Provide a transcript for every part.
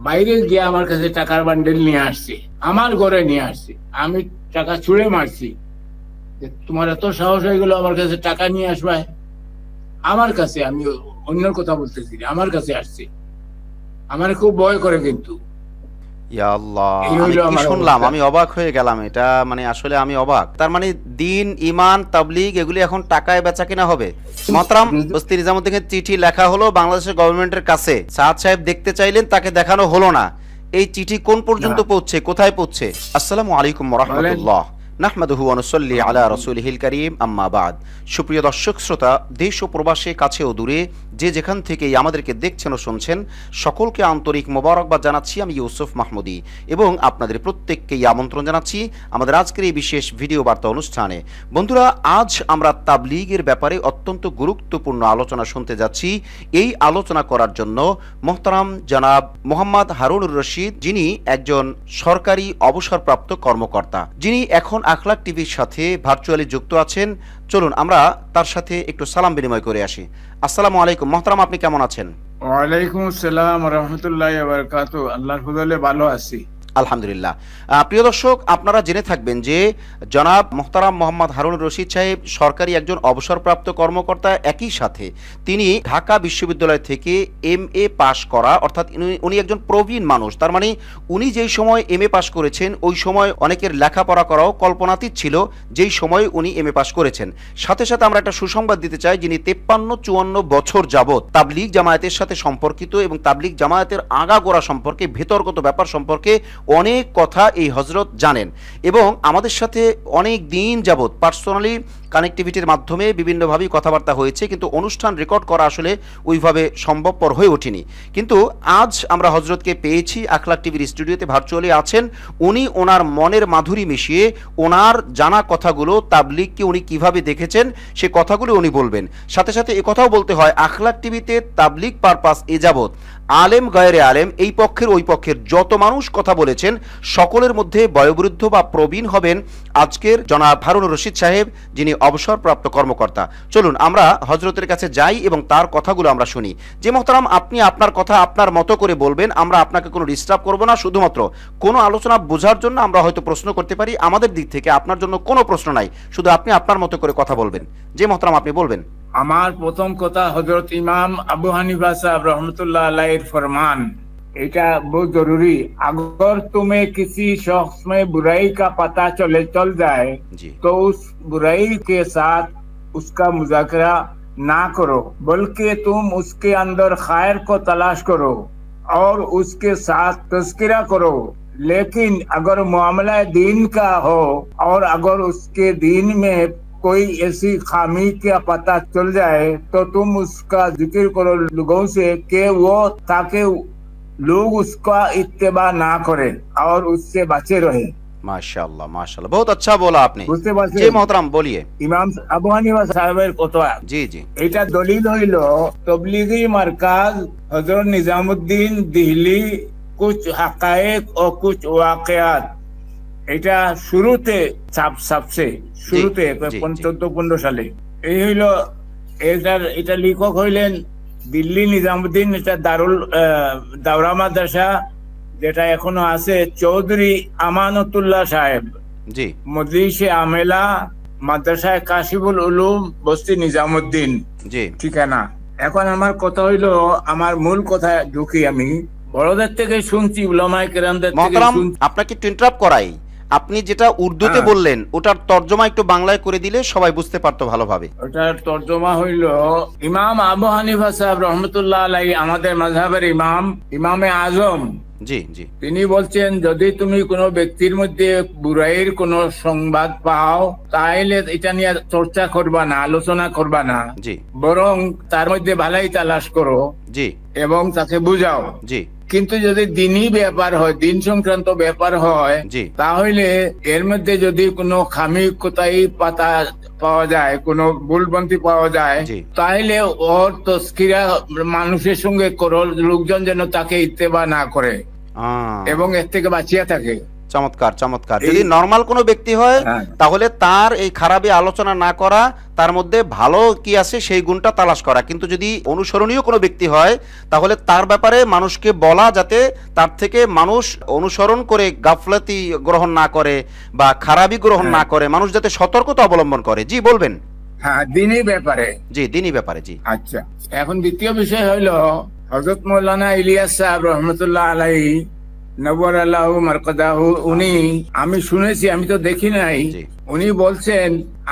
বাইরে গিয়ে আমার কাছে টাকার বান্ডেল নিয়ে আসছে, আমার ঘরে নিয়ে আসছে। আমি টাকা ছুঁড়ে মারছি যে তোমার এত সাহস হয়ে গেল আমার কাছে টাকা নিয়ে আসবে। আমার কাছে, আমি অন্যের কথা বলতেছি, আমার কাছে আসছে। আমার খুব ভয় করে কিন্তু। ইয়া আল্লাহ, এই আমি হইলো কি আমার শুনলাম, অবস্থা। আমি অবাক হয়ে গেলাম। এটা মানে আসলে আমি অবাক। তার মানে দিন, ইমান, তাবলীগ এগুলি এখন টাকায় বেচা কিনা হবে। মহতারাম বস্তি নিজামুদ্দিনের চিঠি লেখা হলো বাংলাদেশের গভর্নমেন্টের কাছে। সাদ সাহেব দেখতে চাইলেন, তাকে দেখানো হলো না। এই চিঠি কোন পর্যন্ত না, পৌঁছে, কোথায় পৌঁছে? আসসালামু আলাইকুম ওয়া বলেন। রাহমাতুল্লাহ। নাহমাদুহু ওয়া নুসাল্লি আলা রাসূলিহিল কারীম, আম্মা বাদ। সুপ্রিয় দর্শক শ্রোতা, দেশ ও প্রবাসে, কাছে ও দূরে, যে যেখান থেকেই আমাদেরকে দেখছেন ও শুনছেন, সকলকে আন্তরিক মোবারকবাদ জানাচ্ছি। আমি ইউসুফ মাহমুদী এবং আপনাদের প্রত্যেককেই আমন্ত্রণ জানাচ্ছি আমাদের আজকের এই বিশেষ ভিডিও বার্তা অনুষ্ঠানে। বন্ধুরা, আজ আমরা তাবলীগের ব্যাপারে অত্যন্ত গুরুত্বপূর্ণ আলোচনা শুনতে যাচ্ছি। এই আলোচনা করার জন্য মোহতারাম জনাব মোহাম্মদ হারুনুর রশিদ, যিনি একজন সরকারি অবসরপ্রাপ্ত কর্মকর্তা, যিনি এখন আখলাক টিভির সাথে ভার্চুয়ালি যুক্ত আছেন। চলুন আমরা তার সাথে একটু সালাম বিনিময় করে আসি। আসসালামু আলাইকুম মোহতারাম, আপনি কেমন আছেন? ওয়ালাইকুম আসসালাম ওয়া রাহমাতুল্লাহি ওয়া বারাকাতুহু। আল্লাহর ফজলে ভালো আছি। আলহামদুলিল্লাহ। প্রিয় দর্শক, আপনারা জেনে থাকবেন যে জনাব মোহতারাম মোহাম্মদ হারুনুর রশিদ সাহেব সরকারি একজন অবসরপ্রাপ্ত কর্মকর্তা। একই সাথে তিনি ঢাকা বিশ্ববিদ্যালয় থেকে MA পাশ করা, অর্থাৎ উনি একজন প্রবীণ মানুষ। তার মানে উনি যেই সময় MA পাশ করেছেন ওই সময় অনেকের লেখাপড়া করাও কল্পনাতীত ছিল, যেই সময় উনি MA পাশ করেছেন। সাথে সাথে আমরা একটা সুসংবাদ দিতে চাই, যিনি 53-54 বছর যাবৎ তাবলীগ জামায়াতের সাথে সম্পর্কিত এবং তাবলীগ জামায়াতের আগাগোড়া সম্পর্কে, ভেতরগত ব্যাপার সম্পর্কে অনেক কথা এই হজরত জানেন এবং আমাদের সাথে অনেক দিন যাবৎ পার্সোনালি কানেক্টিভিটির মাধ্যমে বিভিন্নভাবেই কথাবার্তা হয়েছে, কিন্তু অনুষ্ঠান রেকর্ড করা আসলে ওইভাবে সম্ভবপর হয়ে ওঠেনি। কিন্তু আজ আমরা হজরতকে পেয়েছি, আখলাক টিভির স্টুডিওতে ভার্চুয়ালি আছেন। উনি ওনার মনের মাধুরী মিশিয়ে ওনার জানা কথাগুলো, তাবলীগকে উনি কিভাবে দেখেছেন সে কথাগুলো উনি বলবেন। সাথে সাথে কথাও বলতে হয়, আখলাক টিভিতে তাবলীগ পারপাস এ যাবৎ আলেম গায়রে আলেম, এই পক্ষের ওই পক্ষের যত মানুষ কথা বলেছেন সকলের মধ্যে বয়োবৃদ্ধ বা প্রবীণ হবেন আজকের জনাব হারুনুর রশিদ সাহেব, যিনি অবসরপ্রাপ্ত কর্মকর্তা। চলুন আমরা হজরতের কাছে যাই এবং তার কথাগুলো আমরা শুনি। যে মোহতারাম, আপনি আপনার কথা আপনার মতো করে বলবেন, আমরা আপনাকে কোনো ডিস্টার্ব করব না। শুধুমাত্র কোনো আলোচনা বোঝার জন্য আমরা হয়তো প্রশ্ন করতে পারি, আমাদের দিক থেকে আপনার জন্য কোনো প্রশ্ন নাই, শুধু আপনি আপনার মতো করে কথা বলবেন। যে মোহতারাম, আপনি বলবেন। আমার প্রথম কথা, হযরত ইমাম আবু হানিফা সাহেব रहमतुल्लाह अलैहि फरमान, এটা बहुत जरूरी। अगर तुम्हें किसी शख्स में बुराई का पता चल जाए जी। तो उस बुराई के साथ उसका मुज़ाकरा ना करो, बल्कि तुम उसके अंदर खैर को तलाश करो और उसके साथ तज़किरा करो। लेकिन अगर मामला दीन का हो और अगर उसके दीन में कोई ऐसी खामी का पता चल जाए तो तुम उसका जिक्र करो लोगों से कि वो, ताकि लोग उसका इत्तेबा ना करे और उससे बचे रहे। माशाअल्लाह माशाअल्लाह, बहुत अच्छा बोला आपने। বুঝতে পারছেন? जी मोहतरम, बोलिए। ইমাম আবু হানিফা সাহেবের কথা। जी जी। এটা দলিল হইল তবলিগি মার্কাজ হযরত নিজামুদ্দিন দিল্লি, কুছ হাকায়েক ও কুছ ওয়াকিয়াত, এটা শুরুতে শুরুতে জি, 14-15 সালে এই হইল। এটা লেখক হইলেন দিল্লি নিজামুদ্দিন, এটা দাওরা মাদ্রাসা, যেটা এখনো আছে, চৌধুরী আমানতুল্লাহ সাহেব, जी মজলিসে আমেলা, মাদ্রাসায় কাশিফুল উলুম, বস্তি নিজামুদ্দিন जी। ঠিকানা। এখন আমার কথা হইলো, আমার মূল কথা ঢুকি। আমি বড়দের থেকে শুনছি, উলামায়ে কেরামদের থেকে মোহতারাম, শুনছি। আপনাকে একটু ইন্টারাপ্ট করাই। আপনি যেটা উর্দুতে হ্যাঁ। বললেন ওটার তর্জমা একটু বাংলায় করে দিলে সবাই বুঝতে পারতো ভালোভাবে। ওটার তর্জমা হইল, ইমাম আবু হানিফা সাহেব রহমতুল্লাহ আলাইহি, আমাদের মাযহাবের ইমাম, ইমামে আজম, জি জি তিনি বলছেন, যদি তুমি কোনো ব্যক্তির মধ্যে বুরাইয়ের কোনো সংবাদ পাও তাহলে এটা নিয়ে চর্চা করবা না, আলোচনা করবা না, জি বরং তার মধ্যে ভালাই তালাশ করো জি এবং তাকে বুঝাও। জি কিন্তু যদি দিনই ব্যাপার হয়, দিন সংক্রান্ত ব্যাপার হয়, জি তাহলে এর মধ্যে যদি কোনো খামি কোথায় পাতা পাওয়া যায়, কোনো ভুলভ্রান্তি পাওয়া যায়, জি। তাহলে ওর তস্কিরা মানুষের সঙ্গে করো, লোকজন যেন তাকে ইত্তেবা না করে এবং এর থেকে বাঁচিয়া থাকে। চমৎকার চমৎকার। এই- যদি নরমাল কোনো ব্যক্তি হয় হ্যাঁ। তাহলে তার এই খারাপই আলোচনা না করা, তার মধ্যে ভালো কি আছে সেই গুণটা তালাশ করা। কিন্তু যদি অনুসরণীয় কোনো ব্যক্তি হয় তাহলে তার ব্যাপারে মানুষকে বলা, যাতে তার থেকে মানুষ অনুসরণ করে গাফলাতি গ্রহণ না করে বা খারাপই গ্রহণ না করে, মানুষ যাতে সতর্কতা অবলম্বন করে। জি বলবেন। হ্যাঁ, দিনই ব্যাপারে। জি, দিনই ব্যাপারে। জি আচ্ছা, এখন দ্বিতীয় বিষয় হইল হযরত মৌলানা ইলিয়াস সাহেব রহমতুল্লাহ আলাইহি নবর আল্লাহ মারকাদাহু, উনি, আমি শুনেছি, আমি তো দেখি নাই, জি। উনি বলছেন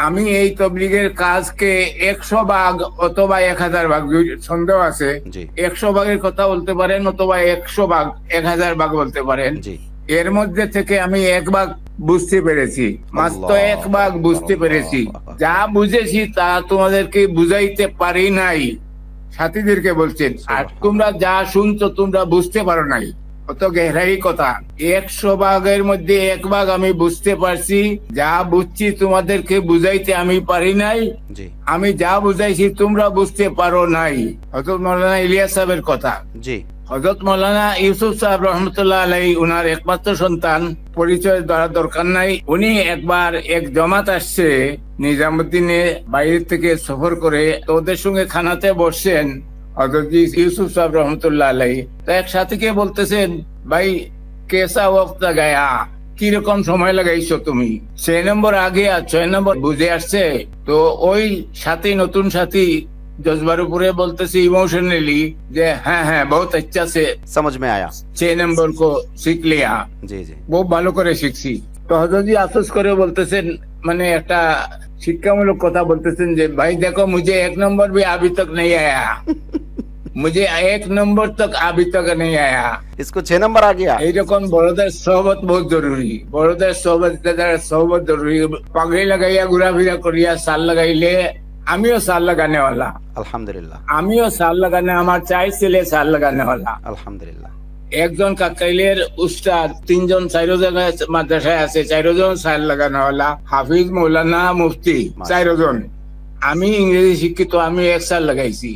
আমি এই তবলিগের কাজকে 100 ভাগ অথবা 1000 ভাগ, সন্দেহ আছে, জি 100 ভাগের কথা বলতে পারেন অথবা 100 ভাগ 1000 ভাগ বলতে পারেন। জি এর মধ্যে থেকে আমি 1 ভাগ বুঝতে পেরেছি, মাত্র আল্লাহ 1 ভাগ বুঝতে পেরেছি। আল্লাহ। যা বুঝেছি তা তোমাদেরকে বুঝাইতে পারি নাই, সাথীদেরকে বলছেন। আর তোমরা যা শুনছো তোমরা বুঝতে পারো নাই, অত গেহরাই কথা। 100 ভাগের মধ্যে 1 ভাগ আমি বুঝতে পারছি, যা বুঝছি তোমাদেরকে বুঝাইতে আমি পারি নাই, জি আমি যা বুঝাইছি তোমরা বুঝতে পারো নাই। হযরত মাওলানা ইলিয়াস সাহেবের কথা। জি হযরত মাওলানা ইউসুফ সাহেব রহমতুল্লাহ আলাইহি, উনার একমাত্র সন্তান, পরিচয় দেওয়ার দরকার নাই। উনি একবার এক জমাত আসছে নিজামুদ্দিনে, বাইরে থেকে সফর করে, তো ওদের সঙ্গে খানাতে বসছেন হযরত ইউসুফ সাহেব রহমতুল্লাহ আলাইহি। তো এক সাথীকে বলতেছেন, ভাই কেসা ওয়াক্ত গায়া, কিরকম সময় লাগাইছো তুমি? 6 নম্বর আগে আর 6 নম্বর বুঝে আসছে। তো ওই সাথী, নতুন সাথী জজবার উপরে বলতেছি इमोशनली যে হ্যাঁ হ্যাঁ বহুত আচ্ছা সে समझ में आया। 6 নম্বর কো শিখ লিয়া, জি জি খুব ভালো করে শিখছি। তো হযরতজি আফসোস করে বলতেছেন, মানে একটা শিক্ষামূলক কথা বলতেছেন যে ভাই দেখো মুझे 1 নম্বর भी अभी तक नहीं आया, मुझे 1 নম্বর तक अभी तक नहीं आया। इसको 6 नंबर आ गया। এইরকম বড়দের সোহবত বহুত জরুরি, বড়দের সোহবত জরুরি। পাগড়ি লাগাইয়া ঘোরাফেরা করিয়া সাল লাগাইলে, আমিও সাল লাগানেওয়ালা, আলহামদুলিল্লাহ আমিও সাল লাগানে, আমার 4 ছেলে সাল লাগানেওয়ালা। আলহামদুলিল্লাহ। একজন কাকাইলের উস্তাদ, 3 জন 4 জায়গায় মাদ্রাসায় আছে, 4 জন সাল লাগানেওয়ালা, হাফিজ, মৌলানা, মুফতি, 4 জন। আমি ইংরেজি শিক্ষিত, আমি 1 সাল লাগাইছি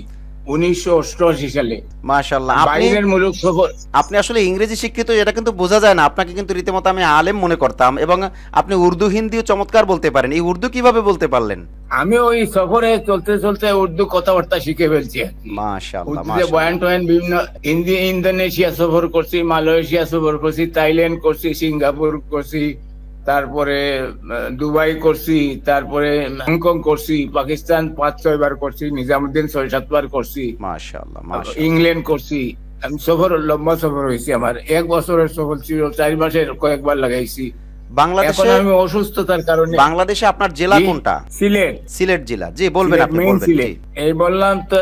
1988 সালে, মাশাআল্লাহ। আপনি বাইরের মুলুক সফর। আপনি আসলে ইংরেজি শিক্ষিত, এটা কিন্তু বোঝা যায় না। আপনাকে কিন্তু রীতিমতো আমি আলেম মনে করতাম, এবং আপনি উর্দু হিন্দিও চমৎকার বলতে পারেন। এই উর্দু কিভাবে বলতে পারলেন? আমি ওই সফরে চলতে চলতে উর্দু কথাবার্তা শিখে ফেলছি আর কি। মাশাআল্লাহ উর্দুতে মাশাআল্লাহ। বয়ান টয়ান বিভিন্ন, ইন্দোনেশিয়া সফর করছি, মালয়েশিয়া সফর করছি, থাইল্যান্ড করছি, সিঙ্গাপুর করছি, তারপরে দুবাই করছি, তারপরে হংকং করছি, পাকিস্তান 5-6 বার করছি, নিজামুদ্দিন 6-7 বার করছি, মাশাআল্লাহ মাশাআল্লাহ। ইংল্যান্ড করছি। আমি সফর, লম্বা সফর হয়েছি আমার। 1 বছরের সফর ছিল, 4 মাসের কয়েকবার লাগাইছি। এখন বাংলাদেশে, আমি অসুস্থতার কারণে। বাংলাদেশে আপনার জেলা কোনটা? সিলেট। সিলেট জেলা। জি বলবেন, আপনি মেইন বলবেন। সিলেট। জি এই বললাম তো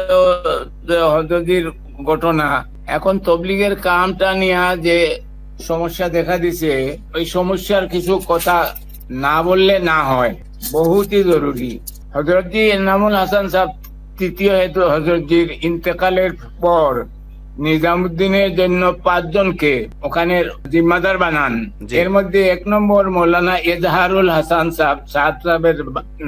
হযরতির ঘটনা। এখন তবলিগের কামটা নিয়ে যে সমস্যা দেখা দিছে, ওই সমস্যার কিছু কথা না বললে না হয়, বহুতই জরুরি। হযরতজি এনামুল হাসান সাহেব তৃতীয় হেতু হযরতজির ইন্তেকালের পর নিজামুদ্দিনের জন্য 5 জনকে ওখানে জিম্মাদার বানান। জি। এর মধ্যে 1 নম্বর মৌলানা এজাহারুল হাসান সাহেব, সাদ সাহেবের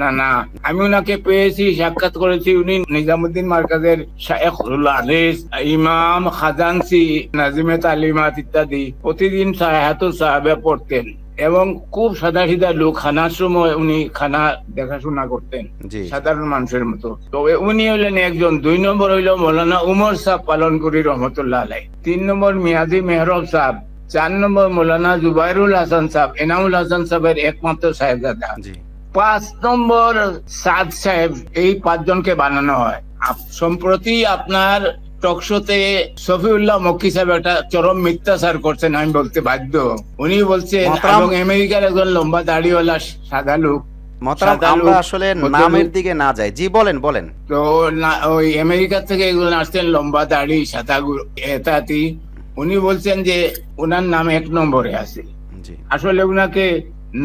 নানা। আমি ওনাকে পেয়েছি, সাক্ষাৎ করেছি। উনি নিজামুদ্দিন মার্কাজের শায়খুল হাদিস, ইমাম, খাজানসি, নাজিমে তালিমাত ইত্যাদি প্রতিদিন সাহাতুল সাহাবে পড়তেন, এবং খুব সাদাসিধা লোক। খানার সময় উনি খানা দেখাশোনা করতেন জি সাধারণ মানুষের মতো। তবে উনি হইলেন একজন। 2 নম্বর হইল মৌলানা উমর সাহেব পালনপুরি রহমতুল্লাহ আলাই। 3 নম্বর মিয়াজি মেহরব সাহেব। 4 নম্বর মৌলানা জুবাইরুল হাসান সাহেব, এনামুল হাসান সাহেবের একমাত্র সাহেবজাদা। জি 5 নম্বর সাদ সাহেব। এই 5 জনকে বানানো হয়। সম্প্রতি আপনার টকশোতে সফিউল্লাহ মক্কি সাহেব একটা চরম মিথ্যাচার করছেন, আমি বলতে বাধ্য। উনি বলছেন, মোহতারাম- এবং আমেরিকার একজন লম্বা দাড়িওয়ালা সাদা লোক, মহতারাম, সাদা আমরা লোক, আসলে ভদ্রলোক। নামের দিকে না যাই। জি বলেন বলেন। তো ওই আমেরিকা থেকে একজন আসছেন, লম্বা দাড়ি, সাদা এতাতি। উনি বলছেন যে ওনার নাম 1 নম্বরে আছে। জি আসলে উনাকে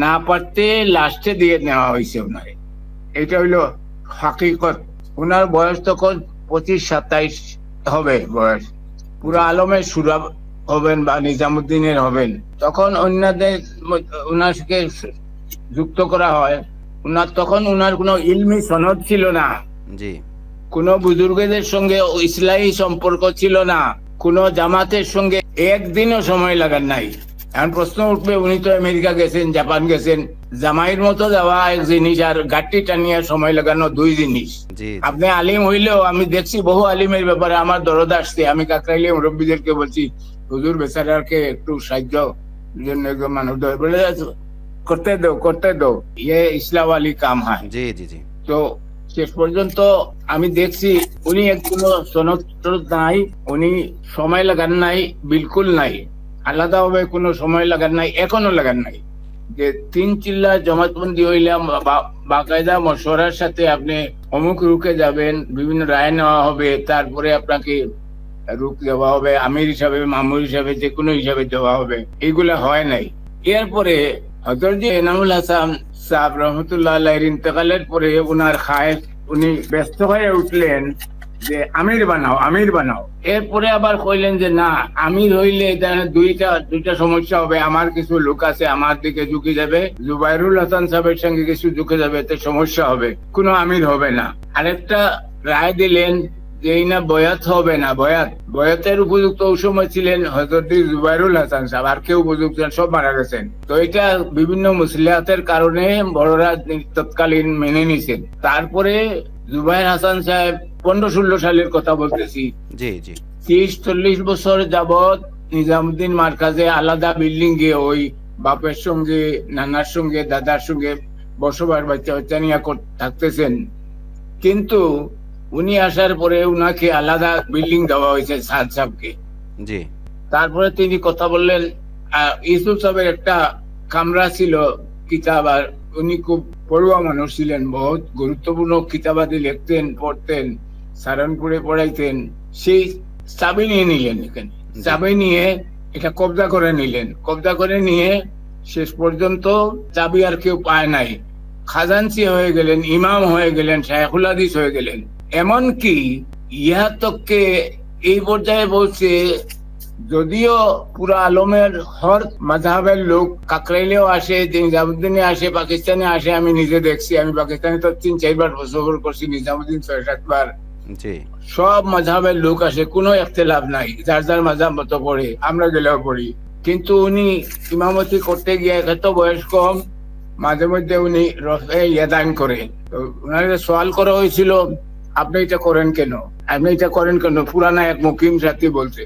না পারতে লাস্টে দিয়ে নেওয়া হয়েছে উনারে। এটা হইলো হাকিকত। উনার বয়স তখন 25-27 হবে বয়স। পুরো আলমের সুরা হবেন বা নিজামুদ্দিনের হবেন। তখন অন্যদের উনাকে যুক্ত করা হয়। তখন উনার কোনো ইলমি সনদ ছিল না, জি কোন বুজুর্গদের সঙ্গে ইসলাহি সম্পর্ক ছিল না, কোন জামাতের সঙ্গে একদিনও সময় লাগার নাই। এখন প্রশ্ন উঠবে, উনি তো আমেরিকা গেছেন, জাপান গেছেন, জামাইয়ের মতো যাওয়া এক জিনিস আর গাড়ি টানিয়া সময় লাগানো দুই জিনিস। জি আপনি আলিম হইলেও আমি দেখছি বহু আলিমের ব্যাপারে আমার দরদ আসছে। আমি কাকরাইলে মুরব্বীদেরকে বলছি, হুজুর বেচারাকে একটু সাহায্য জন্য একজন মানুষ বলে করতে দো ইয়ে ইসলাম আলী কাম হয়। জি জি জি তো শেষ পর্যন্ত আমি দেখছি উনি কোনো সনদ টনদ নাই, উনি সময় লাগান নাই, বিলকুল নাই, আলাদাভাবে কোনো সময় লাগান নাই, এখনো লাগান নাই। যে 3 চিল্লা জমাতবন্দি হইলাম বাকায়দা মশওয়ারার সাথে আপনি অমুক রুকে যাবেন, বিভিন্ন রায় নেওয়া হবে, তারপরে আপনাকে রুক দেওয়া হবে, আমির হিসাবে মামুর হিসাবে যে কোনো হিসাবে দেওয়া হবে, এগুলা হয় নাই। এরপরে হযরত এনামুল হাসান সাহেব রহমতুল্লাহ আলাইহির ইন্তেকালের পরে উনার খায়েশ, উনি ব্যস্ত হয়ে উঠলেন যে আমির বানাও। এরপরে আবার কইলেন যে না, আমির হইলে দুইটা সমস্যা হবে, আমার কিছু লোক আছে আমার দিকে ঝুঁকে যাবে, জুবাইরুল হাসান সাহেবের সঙ্গে কিছু ঝুঁকে যাবে, এতে সমস্যা হবে, কোনো আমির হবে না। আরেকটা রায় দিলেন যে এই না বয়াত হবে না, বয়াতের উপযুক্ত ওই সময় ছিলেন হযরত জুবাইরুল হাসান সাহেব, আর কেউ উপযুক্ত সব মারা গেছেন। তো এটা বিভিন্ন মুসলিহাতের কারণে বড়রা তৎকালীন মেনে নিছেন। তারপরে জুবাইর হাসান সাহেব 15-16 সালের কথা বলতেছি, জি জি 30-40 বছর যাবৎ নিজামুদ্দিন মার্কাজে আলাদা বিল্ডিং এ ওই বাপের সঙ্গে, নানার সঙ্গে, দাদার সঙ্গে বসবাস, বাচ্চা নিয়ে থাকতেছেন। কিন্তু উনি আসার পরে উনাকে আলাদা বিল্ডিং দেওয়া হয়েছে সাদ সাহেবকে। জি তারপরে তিনি কথা বললেন, ইউসুফ সাহেবের একটা কামরা ছিল কিতাব, আর উনি খুব পড়ুয়া মানুষ ছিলেন, বহুত গুরুত্বপূর্ণ কিতাবাদি লিখতেন, পড়তেন, সারানপুরে পড়াইতেন। সেই চাবি নিয়ে নিলেন, এখানে চাবি নিয়ে এটা কবজা করে নিয়ে শেষ পর্যন্ত চাবি আর কেউ পায় নাই। খাজানচি হয়ে গেলেন, ইমাম হয়ে গেলেন, শায়খুল হাদিস হয়ে গেলেন। এমনকি ইহা তককে এই পর্যায়ে বলছে, যদিও পুরা আলমের হর মাযহাবের লোক কাকরাইলেও আসে, নিজামুদ্দিনে আসে, পাকিস্তানে আসে, আমি নিজে দেখছি। আমি পাকিস্তানে তো 3-4 বার সফর করছি, নিজামুদ্দিন 6-7 বার। জি সব মাযহাবের লোক আসে, কোনো ইখতিলাফ নাই, যার যার মাযহাব মতো পড়ে, আমরা গেলেও পড়ি। কিন্তু উনি ইমামতি করতে গিয়ে এত বয়স কম, মাঝে মধ্যে উনি রফে ইয়াদান করে। তো উনাকে সওয়াল করা হয়েছিল, আপনি এটা করেন কেন? পুরানা এক মুকিম সাথী বলছে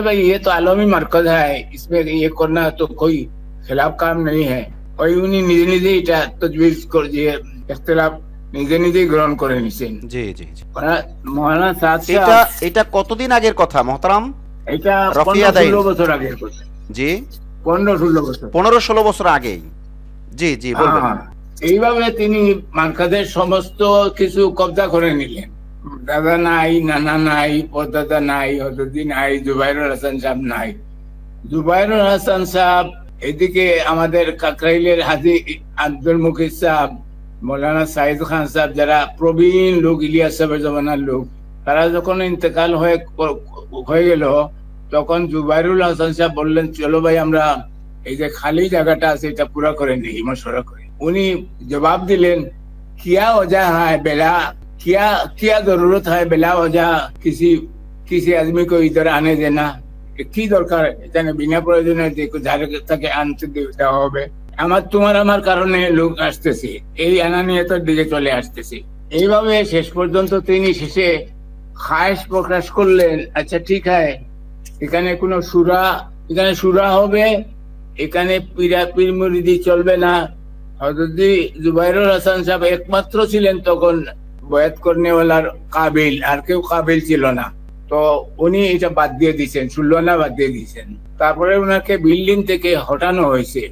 भाई ये तो आलमी मरकज है, इसमें ये करना तो कोई खिलाफ काम नहीं है। ওই উনি নিজে এটা তজবিজ করে দিয়ে ইখতিলাফ নিজে গ্রহণ করে নিছেন। জি জি জি মৌলানা সাদ এটা কতদিন আগের কথা মোহতারাম? এটা রফিয়া 15-16 বছর আগের কথা। জি 15-16 বছর, 15-16 বছর আগেই। জি জি বলবেন। এইভাবে তিনি মার্কাজের সমস্ত কিছু কবজা করে নিলেন। দাদা নাই, নানা নাই, পরদাদা নাই, হযরতি নাই, জুবাইরুল হাসান সাহেব নাই। জুবাইরুল হাসান সাহেব, এদিকে আমাদের কাকরাইলের হাজী আব্দুল মুকিত সাহেব, মৌলানা সাইদ খান সাহেব, যারা প্রবীণ লোক, ইলিয়াস সাহেবের জমানার লোক, তারা যখন ইন্তেকাল হয়ে গেল, তখন জুবাইরুল হাসান সাহেব বললেন, চলো ভাই আমরা এই যে খালি জায়গাটা আছে এটা পুরা করে নেই, মশওয়ারা করে। উনি জবাব দিলেন, কিয়া वजह है बेला, क्या जरूरत है बेला वजह किसी आदमी को इधर आने देना, কি দরকার এখানে বিনা প্রয়োজনে যারে তাকে আনতে দেওয়া হবে? আমার কারণে লোক আসতেছে, এই আনানিয়তের দিকে চলে আসতেছে। এইভাবে শেষ পর্যন্ত তিনি শেষে খায়েশ প্রকাশ করলেন, আচ্ছা ঠিক আছে, এখানে সুরা হবে, এখানে পীর মুরিদি চলবে না। হযরত জুবাইরুল হাসান সাহেব একমাত্র ছিলেন তখন বয়াত করনেওয়ালার কাবিল, আর কেউ কাবিল ছিল না। তো উনি এটা বাদ দিয়ে দিয়েছেন, শুনলো বাদ দিয়ে দিয়েছেন। তারপরে ওনাকে বিল্ডিং থেকে হটানো হয়েছে।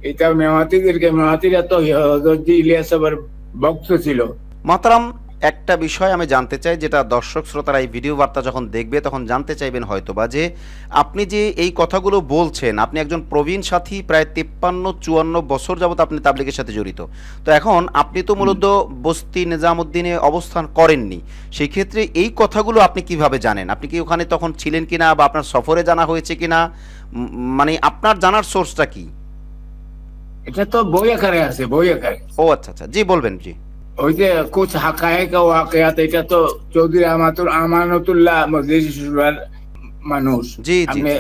এটা মেওয়াতিরা তো হযরত ইলিয়াস সাহেবের ভক্ত ছিল। মোহতারাম, একটা বিষয় আমি জানতে চাই, যেটা দর্শক শ্রোতারা এই ভিডিও বার্তা যখন দেখবে তখন জানতে চাইবেন হয়তোবা, যে আপনি যে এই কথাগুলো বলছেন, আপনি একজন প্রবীণ সাথী, প্রায় 53-54 বছর যাবত আপনি তাবলিগের সাথে জড়িত। তো এখন আপনি তো মূলত বস্তি নিজামুদ্দিনে অবস্থান করেননি, সেই ক্ষেত্রে এই কথাগুলো আপনি কিভাবে জানেন? আপনি কি ওখানে তখন ছিলেন কিনা, বা আপনার সফরে জানা হয়েছে কিনা, মানে আপনার জানার সোর্সটা কি? এটা তো বই আকারে আছে, বই আকারে। ও আচ্ছা আচ্ছা, জি বলবেন। জি ওই যে কুছ হাকায়েক ও ওয়াকিয়াত, এটা তো চৌধুরী আমানতুল্লাহ মজলিস শুরার মানুষ, জি জি আপনি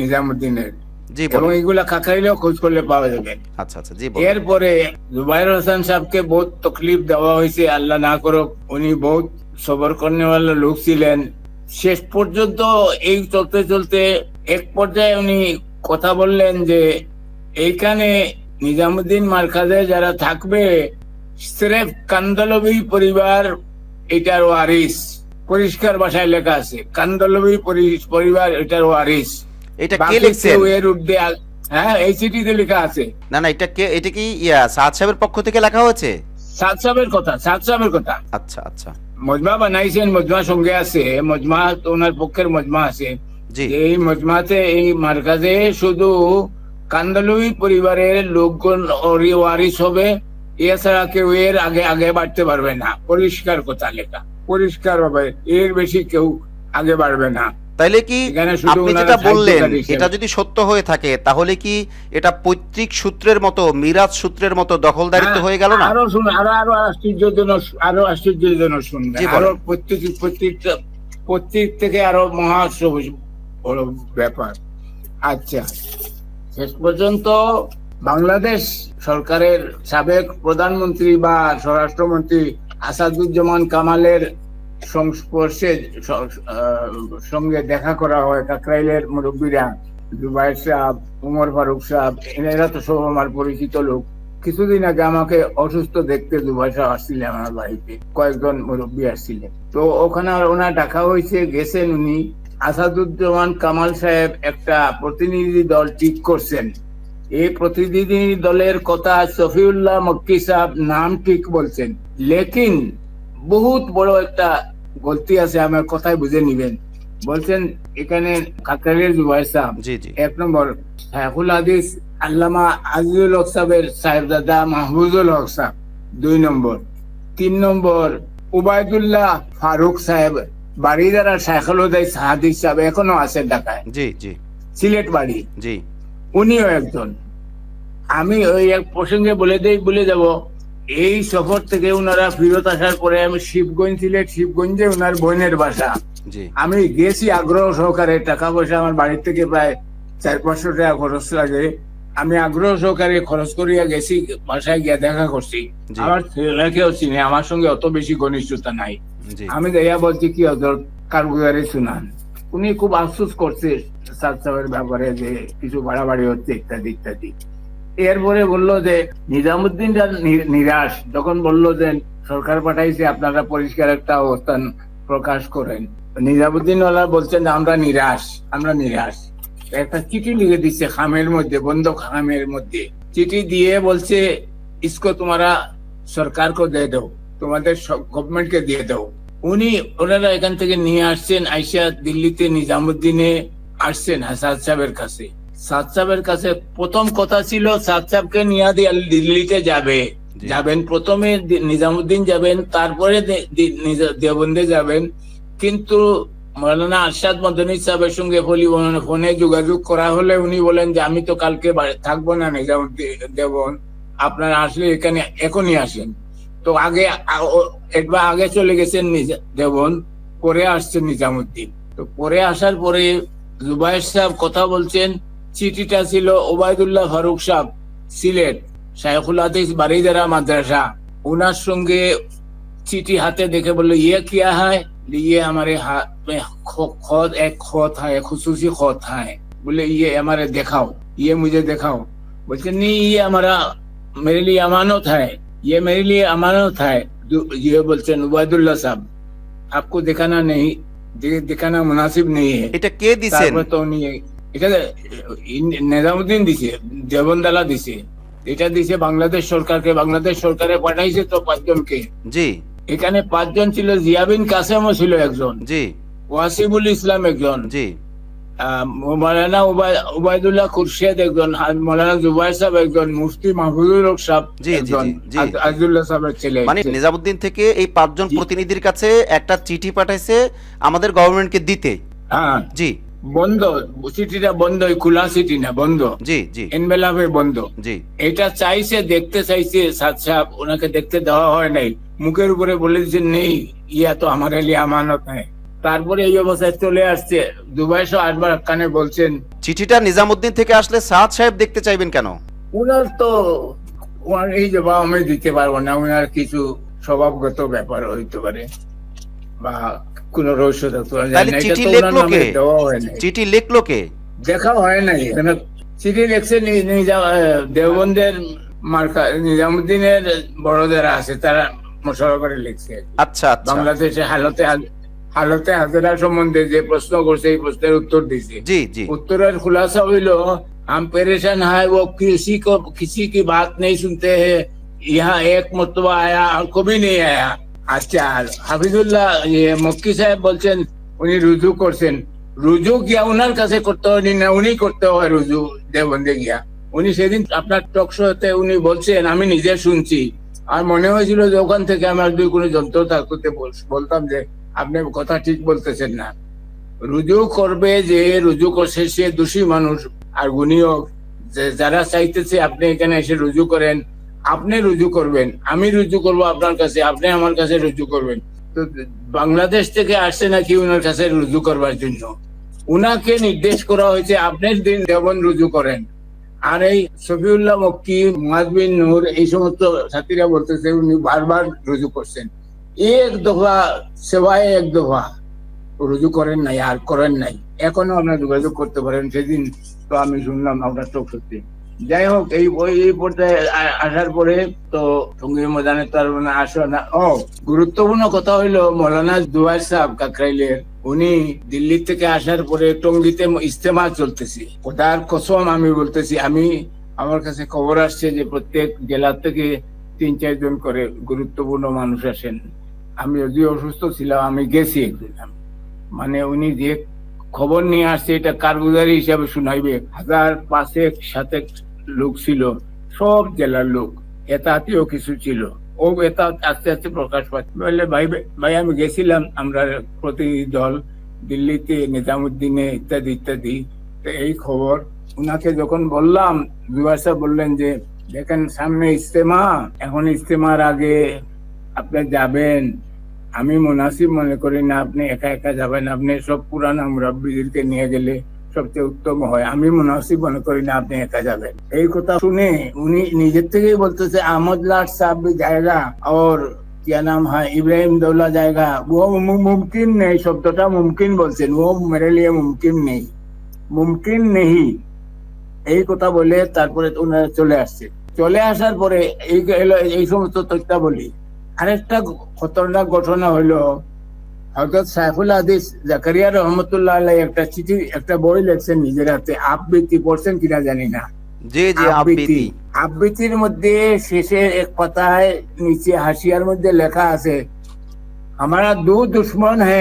নিজামুদ্দিনের। জি এবং বলেন। এগুলা কাকরাইলেও খোঁজ করলে পাওয়া যাবে। আচ্ছা আচ্ছা, জি বলেন। এরপরে জুবাইর হোসেন সাহেবকে বহুত তকলিফ দেওয়া হয়েছে, আল্লাহ না করুক, উনি বহুত সবর করনেওয়ালা লোক ছিলেন। শেষ পর্যন্ত এই চলতে চলতে এক পর্যায়ে উনি কথা বললেন যে এইখানে নিজামুদ্দিন মার্কাজে যারা থাকবে স্রেফ কান্দলবী পরিবার এটার ওয়ারিস। পরিষ্কার ভাষায় লেখা আছে, কান্দলবী পরিবার এটার ওয়ারিস। এটা কে বাকি লিখছেন? কেউ এর ঊর্ধ্বে হ্যাঁ, এই চিঠিতে লেখা আছে। না না, এটা কি সাদ সাহেবের পক্ষ থেকে লেখা হয়েছে? সাদ সাহেবের কথা। আচ্ছা আচ্ছা, মজমা বানাইছেন, মজমা সঙ্গে আছে, মজমা তো ওনার পক্ষের মজমা আছে। জি যে এই মজমাতে এই মার্কাজে শুধু কান্দলুই পরিবারের লোকজন ওয়ারিস হবে, এছাড়া কেউ এর আগে আগে বাড়তে পারবে না। পরিষ্কার কথা লেখা, পরিষ্কার ভাবে, এর বেশি কেউ আগে বাড়বে না। তাইলে কি এখানে শুধু আপনি ওনারা যেটা বললেন সাহিত্যকার হিসেবে। এটা যদি সত্য হয়ে থাকে তাহলে কি এটা পৈতৃক সূত্রের মতো, মিরাজ সূত্রের মতো দখলদারিত্ব হয়ে গেল না? আরো শুনুন, আরো আশ্চর্যজনক শুনবেন। জি, বলেন। আরো প্রত্যেক থেকে আরো বড় ব্যাপার। আচ্ছা, শেষ পর্যন্ত বাংলাদেশ সরকারের সাবেক প্রধানমন্ত্রী বা স্বরাষ্ট্রমন্ত্রী আসাদুজ্জামান কামালের সংস্পর্শে সঙ্গে দেখা করা হয়। কাকরাইলের মুরব্বীরা, জুবাইর সাহেব, উমর ফারুক সাহেব, এরা তো সব আমার পরিচিত লোক। কিছুদিন আগে আমাকে অসুস্থ দেখতে জুবাইর সাহেব আসছিলেন আমার বাড়িতে, কয়েকজন মুরব্বী আসছিলেন। তো ওখানে ওনার ডাকা হয়েছে, গেছেন উনি। আসাদুজ্জামান কামাল সাহেব একটা প্রতিনিধি দল ঠিক করছেন। এই প্রতিনিধি দলের কথা শফিউল্লাহ মক্কি সাহেব নাম ঠিক বলছেন, লেকিন বহুত বড় একটা গলতি আছে, আমার কথাই বুঝে নিবেন। বলছেন এখানে কাকরাইলের জুবাইর সাহেব জি জি, 1 নম্বর, শাইখুল হাদিস আল্লামা আজিজুল হক সাহেবের সাহেবজাদা মাহফুজুল হক সাহেব 2 নম্বর। 3 নম্বর, উবাইদুল্লাহ ফারুক সাহেব, বাড়িদারা শাইখুল হাদিস সাহেব এখনো আছে ঢাকায়, জি জি, সিলেট বাড়ি, জি উনিও একজন। আমি ওই এক প্রসঙ্গে বলে যাব, এই সফর থেকে ওনারা ফিরত আসার পরে আমি শিবগঞ্জে ওনার বোনের বাসা। জি, আমি গেছি আগ্রহ সহকারে, টাকা পয়সা আমার বাড়ির থেকে প্রায় 400-500 টাকা খরচ লাগে। আমি আগ্রহ সহকারে খরচ করিয়া গেছি, বাসায় গিয়া দেখা করছি। জি। আমার ছেলেকেও চিনে, আমার সঙ্গে অত বেশি ঘনিষ্ঠতা নাই। জি আমি দেয়া বলছি কি হজরত কারগুজারি শুনান। উনি খুব আফসোস করছে সাদ সাহেবের ব্যাপারে, যে কিছু বাড়াবাড়ি হচ্ছে ইত্যাদি ইত্যাদি। এরপরে বললো যে নিজামুদ্দিন নিরাশ, যখন বললো যে সরকার পাঠাইছে, আপনারা পরিষ্কার একটা অবস্থান প্রকাশ করেন। নিজামুদ্দিন ওয়ালা বলছেন আমরা নিরাশ। একটা চিঠি লিখে দিচ্ছে খামের মধ্যে, বন্ধ খামের মধ্যে চিঠি দিয়ে বলছে ইসকো তোমারা সরকার কো দে দাও, তোমাদের গভর্নমেন্ট কে দিয়ে দাও। ওনারা এখান থেকে নিয়ে আসছেন, আইসা দিল্লিতে নিজামুদ্দিনে আসছেন সাদ সাহেবের কাছে। সাদ সাহেবের কাছে প্রথম কথা ছিল সাদ সাহেবকে নিয়ে দিল্লিতে যাবেন, প্রথমে নিজামুদ্দিন যাবেন, তারপরে দেওবন্দে যাবেন। কিন্তু মৌলানা আরশাদ মদনী সাহেবের সঙ্গে ফোনে যোগাযোগ করা হলে উনি বলেন যে আমি তো কালকে থাকবো না নিজামুদ্দিন দেওবন্দ, আপনারা আসলে এখানে এখনই আসেন। তো একবার আগে চলে গেছেন দেওবন্দ, পরে আসছেন নিজামুদ্দিন। তো পরে আসার পরে জুবাইর সাহেব কথা বলছেন। চিঠিটা ছিল ওবায়দুল্লাহ ফারুক সাহেব, সিলেট, শাইখুল হাদিস বারিদারা মাদ্রাসা, ওনার সঙ্গে চিঠি হাতে দেখে বললো ইয়ে কিয়া है, ये हमारे हाथ में एक खत है, खुसूसी खत है, बोले ये हमारे दिखाओ, ये मुझे दिखाओ। बोलते नहीं, ये मेरे लिए अमानत है, ये मेरे लिए अमानत है। ये बोलते उबायदुल्लाह साहब आपको दिखाना मुनासिब नहीं है। এটা কে দিছেন? তো উনি এটা নিজামুদ্দিন দিছে, দেওবন্দালা দিছে, এটা দিছে বাংলাদেশ সরকারকে। বাংলাদেশ সরকারে পাঠাইছে তো 5 জনকে। জি, এখানে 5 জন ছিল, জিয়াবিন কাসেমও ছিল একজন, জি, ওয়াসিবুল ইসলাম একজন, জি, মৌলানা উবায়দুল্লাহ খুরশেদ একজন, মৌলানা জুবাইর সাহেব একজন, মুফতি মাহফুজুল হক সাহেব জি, জি, একজন, জি, জি। আজিজুল্লাহ সাহেবের ছেলে। মানে নিজামুদ্দিন থেকে এই 5 জন জি। প্রতিনিধির কাছে একটা চিঠি পাঠাইছে আমাদের গভর্নমেন্টকে দিতে। হ্যাঁ, জি বন্ধ, চিঠিটা বন্ধ, খোলা চিঠি না, বন্ধ, জি, জি, এনভেলপে বন্ধ। জি, এটা দেখতে চাইছে সাদ সাহেব, ওনাকে দেখতে দেওয়া হয় নাই। মুখের উপরে বলে দিচ্ছেন নেই, ইয়া তো আমার লিয়ে আমানত है। তারপরে এই অবস্থায় চলে আসছে। দুবাই সহ আসবার কানে বলছেন। চিঠিটা নিজামুদ্দিন থেকে আসলে সাদ সাহেব দেখতে চাইবেন কেন? উনার তো ওনার এই জবাব আমি দিতে পারবো না। উনার কিছু স্বভাবগত ব্যাপার হইতে পারে বা কোন রহস্য থাকতে পারে। তাহলে চিঠি লিখলো কে? দেওয়া হয় নাই, চিঠি লিখলো কে? দেখা হয় নাই। এখানে চিঠি লিখছে দেওবন্দের মার্কা নিজামুদ্দিনের বড়দের আছে, তারা মশলা করে লিখছে। আচ্ছা আচ্ছা, বাংলাদেশে হালতে হাজরা সম্বন্ধে যে প্রশ্ন করছে এই প্রশ্নের উত্তর দিছে। জি জি। उत्तरेर खुलासा हुईलो, हम परेशान है, वो किसी की बात नहीं सुनते हैं। यहाँ एक मरतबा आया और कभी नहीं आया। अच्छा, হাফিজুল্লাহ মক্কি সাহেব বলছেন উনি রুজু করছেন। রুজু গিয়া উনার কাছে করতে হয় না, উনি করতে হয় রুজু দেওবন্দে গিয়া। উনি সেদিন আপনার টক শোতে উনি বলছেন, আমি নিজে শুনছি। আর মনে হয়েছিল যে ওখান থেকে আমার যদি কোনো যন্ত্র থাকতে বলতাম যে আপনি কথা ঠিক বলতেছেন না। রুজু করবে যে রুজু করছে সে দোষী মানুষ আর গুণীয়। যারা চাইতেছে আপনি এখানে এসে রুজু করেন, আপনি রুজু করবেন, আমি রুজু করব আপনার কাছে, আপনি আমার কাছে রুজু করবেন। তো বাংলাদেশ থেকে আসছে নাকি উনার কাছে রুজু করবার জন্য? উনাকে নির্দেশ করা হয়েছে আপনি দিন দেওবন্দ রুজু করেন। আর এই শফিউল্লাহ মক্কি, মুআজ বিন নূর, এই সমস্ত সাথীরা বলতেছে উনি বারবার রুজু করছেন। এক দফা সেবায় এক দফা রুজু করেন নাই, আর করেন নাই। এখনো আপনার যোগাযোগ করতে পারেন। সেদিন তো আমি শুনলাম আপনার চোখ সত্যি। যাই হোক, এই পর্যায়ে আসার পরে তো টঙ্গীর ময়দানে তো আর আসো না। গুরুত্বপূর্ণ কথা হইলো মৌলানা জুবাইর সাহেব কাকরাইলের, উনি দিল্লি থেকে আসার পরে টঙ্গীতে ইজতেমা চলতেছে। খোদার কসম আমি বলতেছি, আমার কাছে খবর আসছে যে প্রত্যেক জেলা থেকে 3-4 জন করে গুরুত্বপূর্ণ মানুষ আসেন। আমি যদি অসুস্থ ছিলাম, আমি গেছি একদিন। মানে উনি যে খবর নিয়ে আসছে এটা কারগুজারি হিসাবে শুনাইবে। 1000-500 লোক ছিল, সব জেলার লোক, এতাতিও কিছু ছিল। ও এটা আস্তে আস্তে প্রকাশ পাচ্ছে। বললে ভাই আমি গেছিলাম, আমরা প্রতিনিধি দল দিল্লিতে, নিজামুদ্দিনে ইত্যাদি ইত্যাদি। তো এই খবর উনাকে যখন বললাম, জুবাইর সাহেব বললেন যে দেখেন সামনে ইজতেমা, এখন ইজতেমার আগে আপনি যাবেন, আমি মুনাসিব মনে করি না আপনি একা একা যাবেন। আপনি সব পুরানা মুরাব্বিদেরকে নিয়ে গেলে সবচেয়ে উত্তম হয়। আমি মুনাসিব মনে করি না আপনি একা যাবেন। এই কথা শুনে উনি নিজের থেকেই বলতেছে আহমদ লাট সাহেব भी जाएगा और क्या नाम है इब्राहिम दौला जाएगा। वो मुमकिन नहीं, শব্দটা মুমকিন বলছেন। ও মেরে লিয়ে মুমকিন নেই, মুমকিন নেই, এই কথা বলে তারপরে ওনারা চলে আসছে। চলে আসার পরে এই সমস্ত তথ্যাবলী। আরেকটা খতরনাক ঘটনা হলো, হযরত সাইফুল হাদিস জাকারিয়া রহমতুল্লাহ আলাইহি একটা চিঠি, একটা বই লিখছেন নিজের হাতে। আবৃত্তি পড়ছেন কিনা জানি না। জি জি, আবৃত্তি। আবৃত্তির মধ্যে শেষে এক পাতায় নিচে হাসিয়ার মধ্যে লেখা আছে, हमारा 2 दुश्मन है,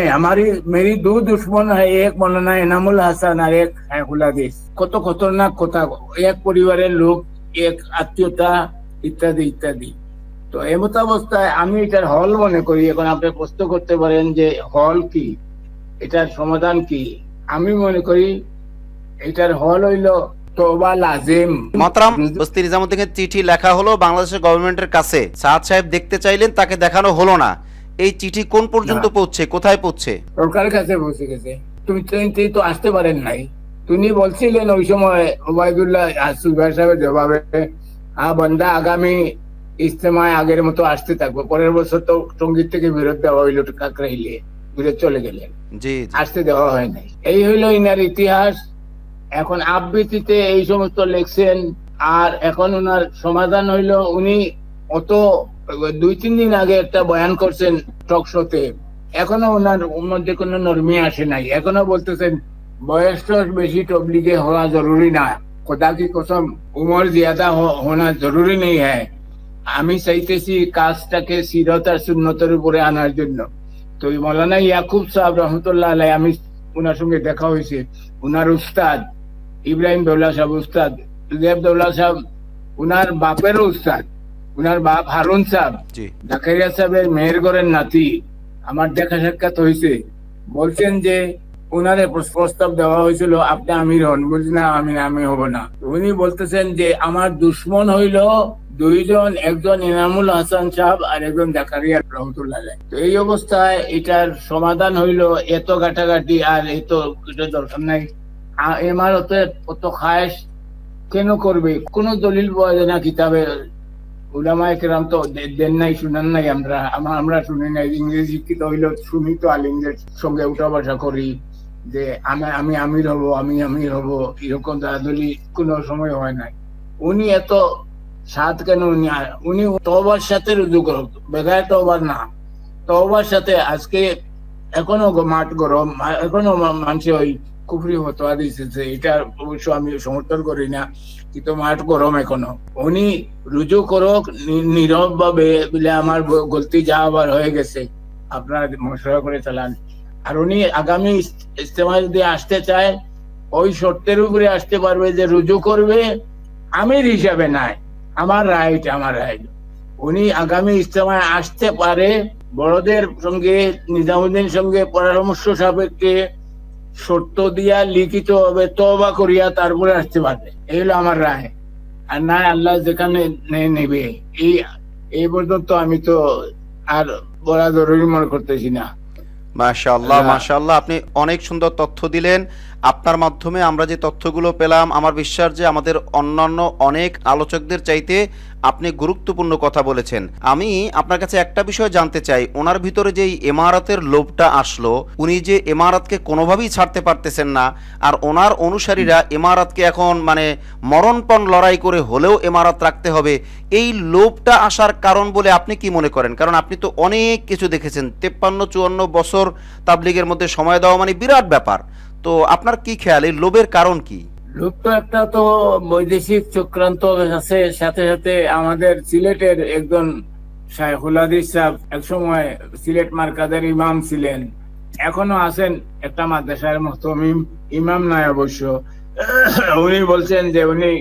मेरी 2 दुश्मन है, एक मौलाना इनामुल হাসান আর এক সাইফুল হাদিস। কত খতরনাক কথা! এক পরিবারের লোক, এক আত্মীয়তা, ইত্যাদি ইত্যাদি। তো এমত অবস্থায় আমি এটার হল মনে করি। এখন আপনি প্রশ্ন করতে পারেন যে হল কি, এটার সমাধান কি? আমি মনে করি এটার হল হইলো তওবা লাজিম। মোহতারাম বস্তি নিজামুদ্দিনের চিঠি লেখা হলো বাংলাদেশের গভর্নমেন্টের কাছে, সাদ সাহেব দেখতে চাইলেন, তাকে দেখানো হলো না। এই চিঠি কোন পর্যন্ত পৌঁছে, কোথায় পৌঁছে? সরকারের কাছে পৌঁছে গেছে। তুমি তো আসতে পারেন নাই। তুমি বলছিলেন ওই সময় ওবায়দুল্লাহ জুবাইর সাহেবের জবাবে, বন্দা আগামী ইজতেমায় আগের মতো আসতে থাকবো। পরের বছর তো টঙ্গীর থেকে বিরোধ দেওয়া হইলো, কাকরাইলে বিরোধ চলে গেলেন, আসতে দেওয়া হয় নাই। এই হইলো ইনার ইতিহাস। এখন আবৃত্তিতে এই সমস্ত লেখছেন। আর এখন ওনার সমাধান হইলো, উনি অত 2-3 দিন আগে একটা বয়ান করছেন টক শোতে, এখনো ওনার মধ্যে কোনো নরমি আসে নাই। এখনো বলতেছেন বয়স তো বেশি তবলিগে হওয়া জরুরি না, खुदा की कसम उम्र ज्यादा होना जरूरी नहीं है। আমি চাইতেছি কাজটাকে সিরত আর সুন্নতের উপরে আনার জন্য। তো মৌলানা ইয়াকুব সাহেব রহমতুল্লাহ আলাইহি, আমি ওনার সঙ্গে দেখা হয়েছে। ওনার উস্তাদ ইব্রাহিম দৌলা সাহেব, উস্তাদ জুদেব দৌলা সাহেব ওনার বাপেরও উস্তাদ। ওনার বাপ হারুন সাহেব জাকারিয়া সাহেবের মেহেরগড়ের নাতি। আমার দেখা সাক্ষাৎ হয়েছে। বলছেন যে ওনারে প্রস্তাব দেওয়া হয়েছিল আপনি আমির হন। বলছি না, আমি হব না। উনি বলতেছেন যে আমার দুশ্মন হইল দুইজন, একজন ইনামুল হাসান সাহেব আর একজন জাকারিয়া রহমতুল্লাহ আলাইহ। তো এই অবস্থায় এটার সমাধান হইলো এত ঘাটাঘাটি আর এত এটা দরকার নাই। ইমারতে অত খায়েশ কেন করবে? কোন দলিল পাওয়া যায় না কিতাবে। উলামায়ে কেরাম তো দেন নাই, শুনান নাই, আমরা শুনি নাই। ইংরেজি শিক্ষিত হইলেও শুনি তো, আলিমদের সঙ্গে উঠা বসা করি যে আমি আমির হব, আমি আমির হব, এরকম দলিল কোনো সময় হয় নাই। উনি এত সাত কেন? উনি তওবার সাথে রুজু করো, বেগায় তওবার না, তওবার সাথে। আজকে এখনো মাঠ গরম, এখনো মানুষ ওই কুফরি ফতোয়া দিতেছে, এটা অবশ্য আমি সমর্থন করি না, কিন্তু মাঠ গরম এখনো। উনি রুজু করুক নীরব ভাবে, বলে আমার গলতি যা আবার হয়ে গেছে, আপনারা মশলা করে চালান। আর উনি আগামী ইজতেমা যদি আসতে চায়, ওই শর্তের উপরে আসতে পারবে যে রুজু করবে আমির হিসাবে নাই, আমার রাইট, আমার রাইট। উনি আগামী ইজতেমায় আসতে পারে, বড়দের সঙ্গে, নিজামুদ্দিন সঙ্গে পরামর্শ সাপেক্ষে শর্ত দিয়া লিখিত হবে তওবা করিয়া তারপরে আসতে পারবে। এই হলো আমার রায়। আর না, আল্লাহ যেখানে নেবে। এই পর্যন্ত আমি তো আর বলা জরুরি মনে করতেছি না। মাশাআল্লাহ, মাশাআল্লাহ, আপনি অনেক সুন্দর তথ্য দিলেন। আপনার মাধ্যমে আমরা যে তথ্যগুলো পেলাম, আমার বিশ্বাস যে আমাদের অন্যান্য অনেক আলোচকদের চাইতে আপনি গুরুত্বপূর্ণ কথা বলেছেন। আমি আপনার কাছে একটা বিষয় জানতে চাই, ওনার ভিতরে যে ইমারতের লোভটা আসলো, উনি যে ইমারতকে কোনোভাবেই ছাড়তে পারতেছেন না, আর ওনার অনুসারীরা ইমারতকে এখন মানে মরণপণ লড়াই করে হলেও ইমারত রাখতে হবে, এই লোভটা আসার কারণ বলে আপনি কি মনে করেন? কারণ আপনি তো অনেক কিছু দেখেছেন, 53-54 বছর তাবলিগের মধ্যে সময় দেওয়া মানে বিরাট ব্যাপার। তো আপনার কি খেয়াল, এই লোভের কারণ কি? লোক তো একটা তো বৈদেশিক চক্রান্ত আছে। সাথে সাথে আমাদের সিলেটের একজন শাইখুল হাদিস সাহেব একসময় সিলেট মার্কাজের ইমাম ছিলেন, এখনো আছেন, একটা মাদ্রাসার মুহতামিম, ইমাম নয় অবশ্য। উনি বলছেন যে উনি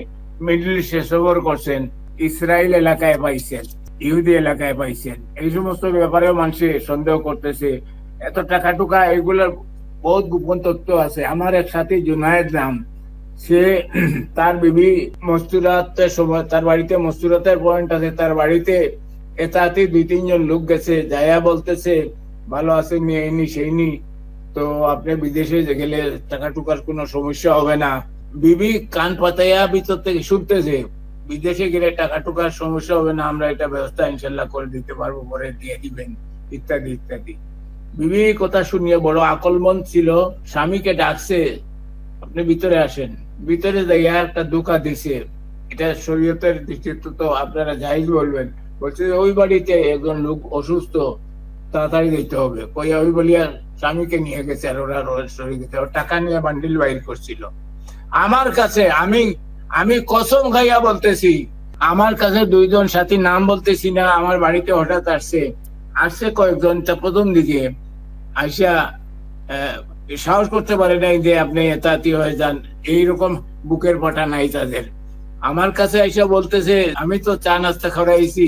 মিডল ইস্টে সফর করছেন, ইসরায়েল এলাকায় পাইছেন, ইহুদি এলাকায় পাইছেন। এই সমস্ত ব্যাপারেও মানুষ সন্দেহ করতেছে। এত টাকা টুকা, এগুলোর বহুত গোপন তথ্য আছে। আমার এক সাথী জুনায়েদ নাম, সে তার বিবি মস্তুরাতের সময়, তার বাড়িতে মস্তুরাতের পয়েন্ট আছে, তার বাড়িতে এতাতি 2-3 জন লোক গেছে, যাইয়া বলতেছে ভালো আছে, নিয়ে সেইনি, তো আপনি বিদেশে গেলে টাকা টুকার কোনো সমস্যা হবে না। বিবি কান পাতাইয়া ভিতর থেকে শুনতেছে বিদেশে গেলে টাকা টুকার সমস্যা হবে না, আমরা এটা ব্যবস্থা ইনশাল্লাহ করে দিতে পারবো, পরে দিয়ে দিবেন, ইত্যাদি ইত্যাদি। বিবি কথা শুনিয়ে বড় আকলমন্দ ছিল, স্বামীকে ডাকছে, আপনি ভিতরে আসেন। ভিতরে যাইয়া একটা ধোঁকা দিছে, এটা শরীয়তের দৃষ্টিতে তো আপনারা জায়েজ বলবেন। বলছে ওই বাড়িতে একজন লোক অসুস্থ, তাড়াতাড়ি যেতে হবে। কইয়া ওই বলিয়া স্বামীকে নিয়ে গেছে, আর ওরা শরীর গেছে, ওর টাকা নিয়ে বান্ডিল বাইর করছিল। আমার কাছে, আমি কসম খাইয়া বলতেছি, আমার কাছে 2 জন সাথী, নাম বলতেছি না, আমার বাড়িতে হঠাৎ আসছে কয়েকজন। প্রথম দিকে আইসা সাহস করতে পারে নাই যে আপনি এতাতি হয়ে যান, এইরকম বুকের পাটা নাই তাদের। আমার কাছে আইসা বলতেছে আমি তো চা নাস্তা খাওয়াইছি,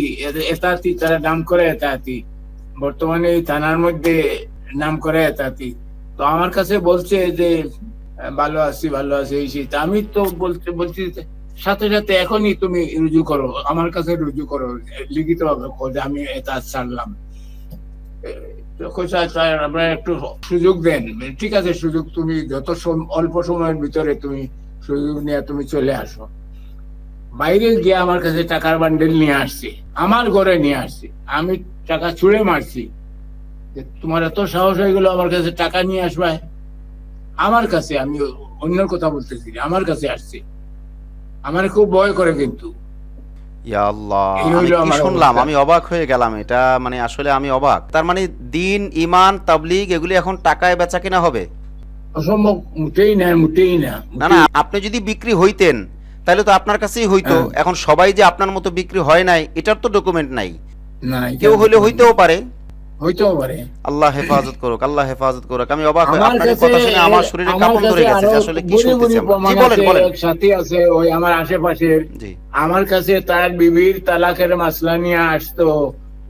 এতাতি, তারা নাম করে এতাতি, বর্তমানে এই থানার মধ্যে নাম করে এতাতি। তো আমার কাছে বলছে যে ভালো আছি, ভালো আছি, এই সেই। আমি তো বলছি সাথে সাথে এখনই তুমি রুজু করো, আমার কাছে রুজু করো, লিখিত ভাবে আমি এতাত ছাড়লাম। আপনারা একটু সুযোগ দেন। ঠিক আছে, সুযোগ তুমি যত অল্প সময়ের ভিতরে তুমি সুযোগ নিয়ে তুমি চলে আসো। বাইরে গিয়ে আমার কাছে টাকার বান্ডেল নিয়ে আসছি, আমার ঘরে নিয়ে আসছি, আমি টাকা ছুঁড়ে মারছি। তোমার এত সাহস হয়ে গেল আমার কাছে টাকা নিয়ে আসবে? আমার কাছে, আমি অন্য কথা বলতেছি, আমার কাছে আসছি, আমার খুব ভয় করে। কিন্তু ইয়া আল্লাহ, আমি কি শুনলাম, আমি অবাক হয়ে গেলাম। এটা মানে আসলে আমি অবাক। তার মানে দিন, ইমান, তাবলীগ এগুলি এখন টাকায় বেচা কিনা হবে? অসম্ভব, মোটেই না, মোটেই না। না না, আপনি যদি বিক্রি হইতেন তাহলে তো আপনার কাছেই হইতো। এখন সবাই যে আপনার মতো বিক্রি হয় নাই, এটার তো ডকুমেন্ট নাই। কেউ হইলে হইতেও পারে, হইতেও পারে। আল্লাহ হেফাজত করুক, আল্লাহ হেফাজত করুক। আমি অবাক হয়ে আপনার কথা শুনে আমার শরীরে কাঁপন ধরে গেছে, আসলে কি শুনতেছি আমরা। জি বলেন, বলেন। এক সাথী আছে ওই আমার আশেপাশের, আমার কাছে তার বিবির তালাকের মাসলা নিয়ে আসতো,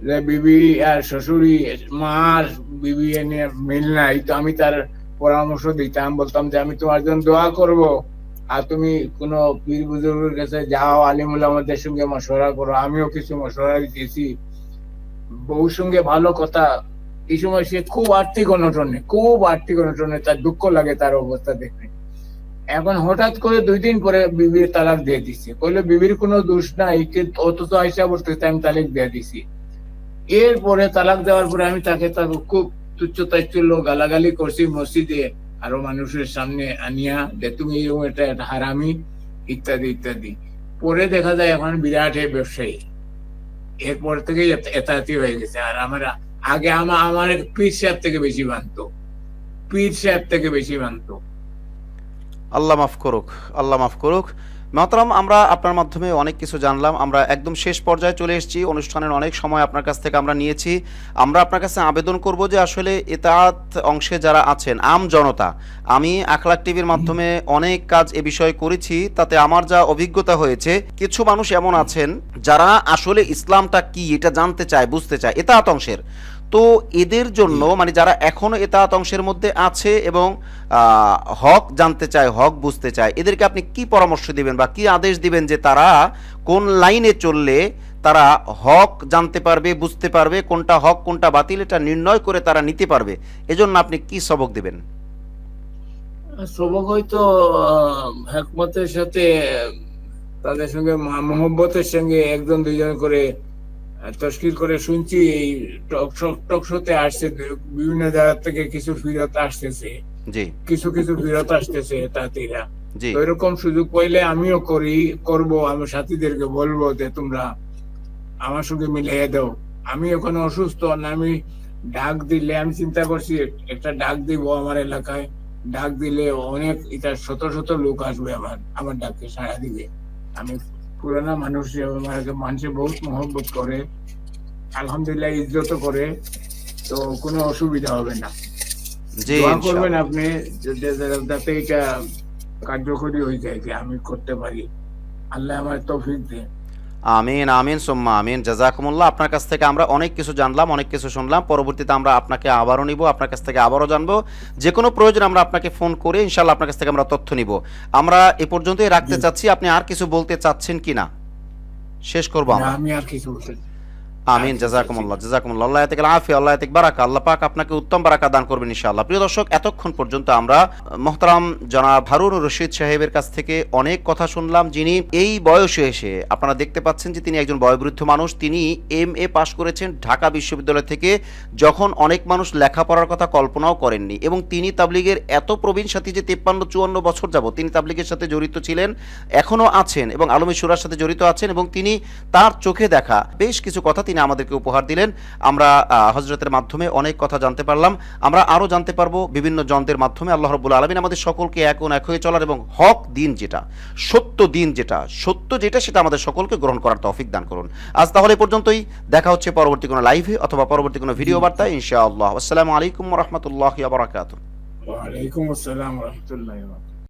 যে বিবি আর শ্বশুরি, মার বিবি নিয়ে মিল নাই। তো আমি তার পরামর্শ দিতাম, বলতাম যে আমি তোমার জন্য দোয়া করব, আর তুমি কোনো পীর বুজুর্গের কাছে যাও, আলিম উলামাদের সঙ্গে মশওয়ারা করো। আমিও কিছু মশওয়ারা দিয়েছি, বউর সঙ্গে ভালো কথা। এই সময় সে খুব আর্থিক অনটনে, তার দুঃখ লাগে তার অবস্থা দেখে। এখন হঠাৎ করে 2 দিন পরে বিবির তালাক দিয়ে দিছে, বললো বিবির কোনো দোষ নাই, কিন্তু অথচ আইসা বলতেছে আমি তালাক দিয়ে দিছি। এরপরে তালাক দেওয়ার পরে আমি তাকে খুব তুচ্ছ তাচ্ছিল্য গালাগালি করছি মসজিদে, আরো মানুষের সামনে আনিয়া, যে তুমি এরকম একটা হারামি, ইত্যাদি ইত্যাদি। পরে দেখা যায় এখন বিরাট ব্যবসায়ী, এরপর থেকে এতাতি হয়ে গেছে। আর আগে আমার পীর সাহেব থেকে বেশি মানতো। আল্লাহ মাফ করুক, আল্লাহ মাফ করুক। মহতারাম, আমরা আপনার মাধ্যমে অনেক কিছু জানলাম। আমরা একদম শেষ পর্যায়ে চলে এসেছি, অনুষ্ঠানের অনেক সময় আপনার কাছ থেকে আমরা নিয়েছি। আমরা আপনার কাছে আবেদন করব যে আসলে ইতাআত অংশে যারা আছেন আম জনতা, আমি আখলাক টিভির মাধ্যমে অনেক কাজ এ বিষয়ে করেছি, তাতে আমার যা অভিজ্ঞতা হয়েছে, কিছু মানুষ এমন আছেন যারা আসলে ইসলামটা কি এটা জানতে চায়, বুঝতে চায় ইতাআত অংশের। তো এদের জন্য মানে যারা এখনো ইতাআত অংশের মধ্যে আছে এবং হক জানতে চায়, হক বুঝতে চায়, এদেরকে আপনি কি পরামর্শ দিবেন বা কি আদেশ দিবেন যে তারা কোন লাইনে চললে তারা হক জানতে পারবে, বুঝতে পারবে, কোনটা হক কোনটা বাতিল এটা নির্ণয় করে তারা নিতে পারবে? এজন্য আপনি কি সবক দিবেন? সবক হয়তো হিকমতের সাথে, তাদের সঙ্গে মোহব্বতের সঙ্গে 1-2 জন করে তশকিল করে শুনছি। এই টক শোতে আসছে, বিভিন্ন জায়গা থেকে কিছু ফিরত আসতেছে, তাঁতিরা। তো এরকম সুযোগ পাইলে আমিও করব, আমার সাথীদেরকে বলবো যে তোমরা আমার সঙ্গে মিলিয়ে দাও। আমি এখন অসুস্থ না, আমি ডাক দিলে, আমি চিন্তা করছি একটা ডাক দিব আমার এলাকায়, ডাক দিলে অনেক শত শত লোক আসবে, আমার ডাককে সাড়া দিবে। আমি পুরানা মানুষ, মানুষে বহুত মহব্বত করে, আলহামদুলিল্লাহ ইজ্জত করে, তো কোনো অসুবিধা হবে না। দোয়া করবেন আপনি যাতে এটা কার্যকরী হয়ে যায়, যে আমি করতে পারি। আল্লাহ আমার তৌফিক দেন। আমিন, আমিন সুম্মা আমিন। জাযাকুমুল্লাহ। আপনার কাছ থেকে আমরা অনেক কিছু জানলাম, অনেক কিছু শুনলাম। পরবর্তীতে আমরা আপনাকে আবারও নিব, আপনার কাছ থেকে আবারও জানবো। যে কোনো প্রয়োজন আমরা আপনাকে ফোন করে ইনশাআল্লাহ আপনার কাছ থেকে আমরা তথ্য নিব। আমরা এ পর্যন্তই রাখতে চাচ্ছি। আপনি আর কিছু বলতে চাচ্ছেন কিনা? শেষ করবো আমরা। আমি আর কিছু বলতে। আমিন। জাযাকুমুল্লাহ, জাযাকুমুল্লাহ। আল্লাহ ইয়াতিকাল আফিয়া, আল্লাহ ইয়াতিক বারাকা। আল্লাহ পাক আপনাকে উত্তম বারাকা দান করবেন ইনশাআল্লাহ। প্রিয় দর্শক, এতক্ষণ পর্যন্ত আমরা মুহতারাম জনাব হারুনুর রশিদ সাহেবের কাছ থেকে অনেক কথা শুনলাম, যিনি এই বয়সে এসে, আপনারা দেখতে পাচ্ছেন যে তিনি একজন বয়োবৃদ্ধ মানুষ। তিনি MA পাশ করেছেন ঢাকা বিশ্ববিদ্যালয় থেকে, যখন অনেক মানুষ লেখাপড়ার কথা কল্পনাও করেননি। এবং তিনি তাবলিগের এত প্রবীণ সাথী যে 53-54 বছর যাবত তিনি তাবলিগের সাথে জড়িত ছিলেন, এখনও আছেন এবং আলমী শুরার সাথে জড়িত আছেন। এবং তিনি তার চোখে দেখা বেশ কিছু কথা তিনি আমাদেরকে উপহার দিলেন। আমরা হযরতের মাধ্যমে অনেক কথা জানতে পারলাম। আমরা আরও জানতে পারবো বিভিন্ন জনদের মাধ্যমে। আল্লাহ রাব্বুল আলামিন আমাদের সকলকে এক হয়ে চলার এবং হক দিন যেটা, সত্য দিন যেটা, সেটা আমাদের সকলকে গ্রহণ করার তৌফিক দান করুন। আজ তাহলে পর্যন্তই। দেখা হচ্ছে পরবর্তী কোনো লাইভে অথবা পরবর্তী কোনো ভিডিও বার্তায় ইনশাআল্লাহ। আসসালামু আলাইকুম ওয়া রাহমাতুল্লাহি ওয়া বারাকাতুহু। ওয়া আলাইকুম আসসালাম ওয়া রাহমাতুল্লাহি ওয়া বারাকাতুহু।